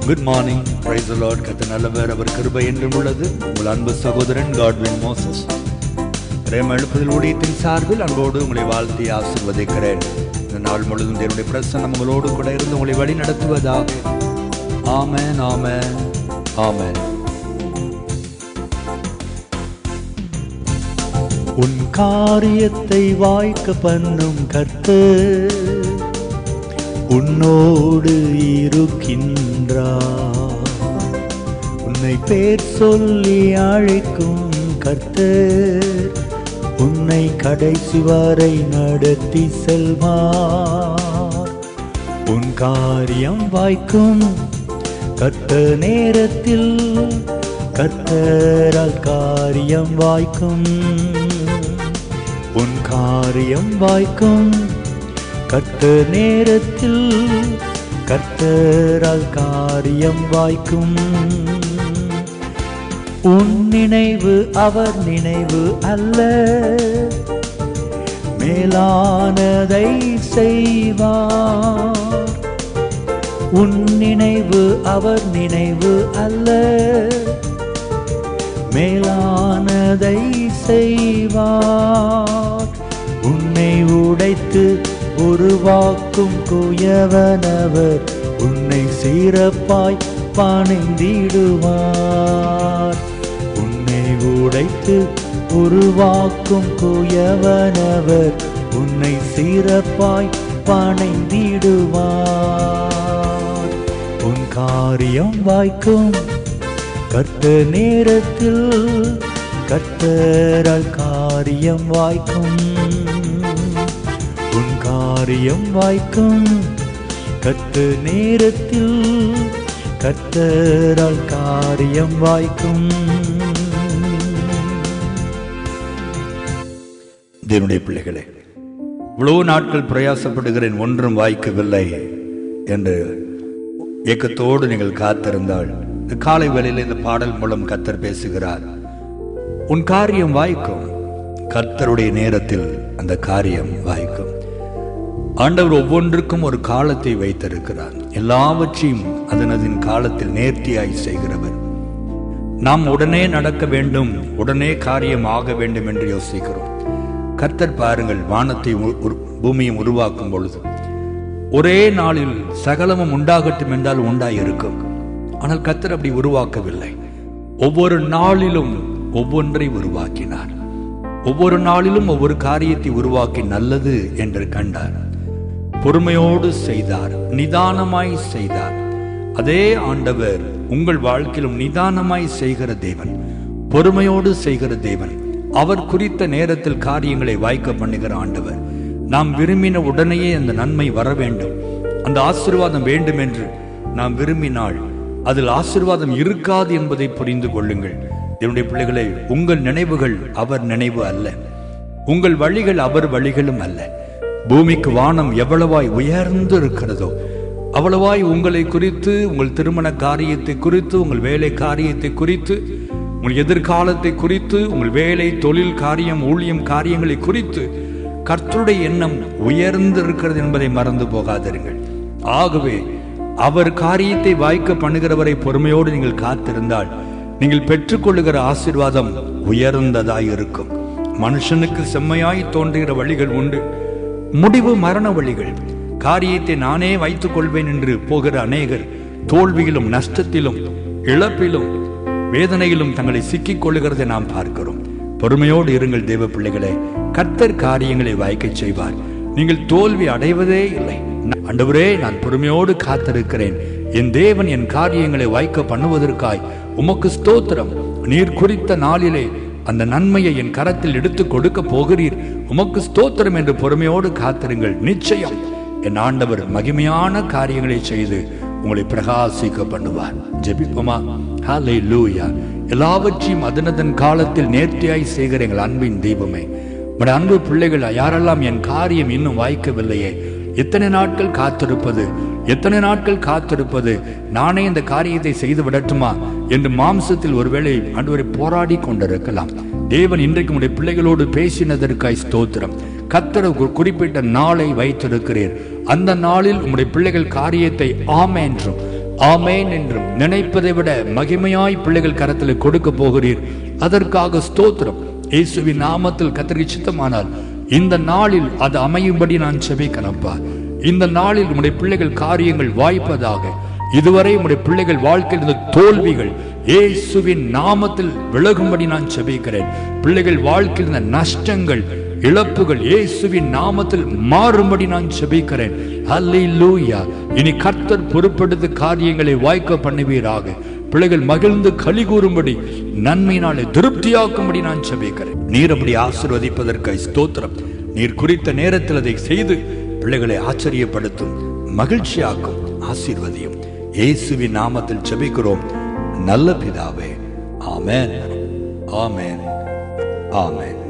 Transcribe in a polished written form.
Good morning. Praise the Lord. கர்த்தர் நல்லவர், அவர் கிருபை என்றும் உள்ளது. உங்கள் அன்பு சகோதரன் காட்வின் மோசஸ் பிரேம எழுப்புதல் ஊழியத்தின் சார்பில் அன்போடு உங்களை வாழ்த்தி ஆசீர்வதிக்கிறேன். இந்த நாள் முழுவதும் தேவனுடைய பிரசன்னம் உங்களோடு கூட இருந்து உங்களை வழி நடத்துவதாக. ஆமென், ஆமென், ஆமென். உன் காரியத்தை வாய்க்க பண்ணும் கர்த்தர் உன்னோடு இருக்கின்றார். உன்னை பேர் சொல்லி அழைக்கும் கர்த்தர் உன்னை கடைசி வரை நடத்தி செல்வார். உன் காரியம் வாய்க்கும் கர்த்தர் நேரத்தில், கர்த்தரால் காரியம் வாய்க்கும். உன் காரியம் வாய்க்கும் கர்த்தர் நேரத்தில், கர்த்தரால் காரியம் வாய்க்கும். உன் நினைவு அவர் நினைவு அல்ல, மேலானதை செய்வார். உன் நினைவு அவர் நினைவு அல்ல, மேலானதை செய்வார். உன்னை உடைத்து உருவாக்கும் குயவனவர் உன்னை சிறப்பாய் பணிந்திடுவார். உன்னை உடைத்து உருவாக்கும் குயவனவர் உன்னை சிறப்பாய் பணிந்திடுவார். உன் காரியம் வாய்க்கும் கர்த்தர் நேரத்தில், கர்த்தரால் காரியம் வாய்க்கும். உன் காரியம் வாய்க்கும் கர்த்தர் நேரத்தில், கர்த்தரால் காரியம் வாய்க்கும். தேவனுடைய பிள்ளைகளே, இவ்வளவு நாட்கள் பிரயாசப்படுகிறேன், ஒன்றும் வாய்க்கவில்லை என்று ஏக்கத்தோடு நீங்கள் காத்திருந்தால், இந்த காலை வேளையில் இந்த பாடல் மூலம் கர்த்தர் பேசுகிறார். உன் காரியம் வாய்க்கும், கர்த்தருடைய நேரத்தில் அந்த காரியம் வாய்க்கும். ஆண்டவர் ஒவ்வொன்றுக்கும் ஒரு காலத்தை வைத்திருக்கிறார். எல்லாவற்றையும் அதன் காலத்தில் நேர்த்தியாய் செய்கிறவர். நாம் உடனே நடக்க வேண்டும், உடனே காரியம் ஆக வேண்டும் என்று யோசிக்கிறோம். கர்த்தர் பாருங்கள், வானத்தை பூமியும் உருவாக்கும் பொழுது ஒரே நாளில் சகலமும் உண்டாகட்டும் என்றால் உண்டாயிருக்கும். ஆனால் கர்த்தர் அப்படி உருவாக்கவில்லை. ஒவ்வொரு நாளிலும் ஒவ்வொன்றை உருவாக்கினார். ஒவ்வொரு நாளிலும் ஒவ்வொரு காரியத்தை உருவாக்கி நல்லது என்று கண்டார். பொறுமையோடு செய்தார், நிதானமாய் செய்தார். அதே ஆண்டவர் உங்கள் வாழ்க்கையிலும் நிதானமாய் செய்கிற தேவன், பொறுமையோடு செய்கிற தேவன். அவர் குறித்த நேரத்தில் காரியங்களை வாய்க்க பண்ணுகிற ஆண்டவர். நாம் விரும்பின உடனேயே அந்த நன்மை வர வேண்டும், அந்த ஆசீர்வாதம் வேண்டும் என்று நாம் விரும்பினால் அதில் ஆசீர்வாதம் இருக்காது என்பதை புரிந்து கொள்ளுங்கள். என்னுடைய பிள்ளைகளை, உங்கள் நினைவுகள் அவர் நினைவு அல்ல, உங்கள் வழிகள் அவர் வழிகளும் அல்ல. பூமிக்கு வானம் எவ்வளவாய் உயர்ந்து இருக்கிறதோ அவ்வளவாய் உங்களை குறித்து, உங்கள் திருமண காரியத்தை குறித்து, உங்கள் வேலை காரியத்தை குறித்து, உங்கள் எதிர்காலத்தை குறித்து, உங்கள் வேலை தொழில் காரியம் ஊழியம் காரியங்களை குறித்து கர்த்தருடைய எண்ணம் உயர்ந்து இருக்கிறது என்பதை மறந்து போகாதிருங்கள். ஆகவே அவர் காரியத்தை வாய்க்க பண்ணுகிறவரை பொறுமையோடு நீங்கள் காத்திருந்தால் நீங்கள் பெற்றுக்கொள்ளுகிற ஆசீர்வாதம் உயர்ந்ததாய் இருக்கும். மனுஷனுக்கு செம்மையாய் தோன்றுகிற வழிகள் உண்டு, முடிவு மரண வழிகள். காரியத்தை நானே வைத்துக் கொள்வேன் என்று போகிற அநேகர் தோல்வியிலும் நஷ்டத்திலும் இழப்பிலும் வேதனையிலும் தங்களை சிக்கிக் கொள்ளுகிறதை நாம் பார்க்கிறோம். பொறுமையோடு இருங்கள் தேவ பிள்ளைகளே, கர்த்தர் காரியங்களை வாய்க்க செய்வார். நீங்கள் தோல்வி அடைவதே இல்லை. ஆண்டவரே, நான் பொறுமையோடு காத்திருக்கிறேன், என் தேவன் என் காரியங்களை வாய்க்க பண்ணுவதற்காய் உமக்கு ஸ்தோத்திரம். நீர் குறித்த நாளிலே அந்த நன்மையை என் கரத்தில் எடுத்து கொடுக்க போகிறீர், உமக்கு ஸ்தோத்திரம் என்று பொறுமையோடு காத்திருங்கள். நிச்சயம் என் ஆண்டவர் மகிமையான காரியங்களை செய்து உங்களை பிரகாசிக்க பண்ணுவார். ஜெபிப்போமா? ஹல்லேலூயா. எல்லாவற்றையும் அதனதன் காலத்தில் நேர்த்தியாய் செய்கிற எங்கள் அன்பின் தெய்வமே, உடைய அன்பு பிள்ளைகள் யாரெல்லாம் என் காரியம் இன்னும் வாய்க்கவில்லையே, எத்தனை நாட்கள் காத்திருப்பது, எத்தனை நாட்கள் காத்திருப்பது, நானே இந்த காரியத்தை செய்து விடட்டுமா என்று மாம்சத்தில் ஒருவேளை ஆண்டவரை போராடி கொண்டிருக்கலாம். தேவன் இன்றைக்கு உடைய பிள்ளைகளோடு பேசினதற்காய் ஸ்தோத்திரம். கர்த்தர் குறிப்பிட்ட நாளை வைத்திருக்கிறீர். அந்த நாளில் உம்முடைய பிள்ளைகள் காரியத்தை ஆமென் என்றும் ஆமேன் என்றும் நினைப்பதை விட மகிமையாய் பிள்ளைகள் கரத்தில் கொடுக்க போகிறீர். அதற்காக ஸ்தோத்திரம். இயேசுவின் நாமத்தில் கர்த்தருக்கு சித்தமானால் இந்த நாளில் அது அமையும்படி நான் செபிக்கிறேன்ப்பா. இந்த நாளில் உம்முடைய பிள்ளைகள் காரியங்கள் வாய்ப்பதாக. இதுவரை உம்முடைய பிள்ளைகள் வாழ்க்கையில் இருந்த தோல்விகள் இயேசுவின் நாமத்தில் விலகும்படி நான் செபிக்கிறேன். பிள்ளைகள் வாழ்க்கையில் இருந்த நஷ்டங்கள், இழப்புகள் இயேசுவின் நாமத்தில் மாறும்படி நான் செபிக்கிறேன். அல்லேலூயா. இனி கர்த்தர் பொறுப்படுத்த காரியங்களை வாய்க்க பண்ணுவீராக. பிள்ளைகள் மகிழ்ந்து களி கூறும்படி, நன்மையினாலே திருப்தியாக்கும்படி நான் செபிக்கிறேன். நீர் அப்படி ஆசீர்வதிப்பதற்காய் ஸ்தோத்திரம். நீர் குறித்த நேரத்தில் அதை செய்து பிள்ளைகளை ஆச்சரியப்படுத்தும், மகிழ்ச்சியாக்கும், ஆசீர்வதியும். இயேசுவின் நாமத்தில் செபிக்கிறோம் நல்ல பிதாவே. ஆமென், ஆமென், ஆமென்.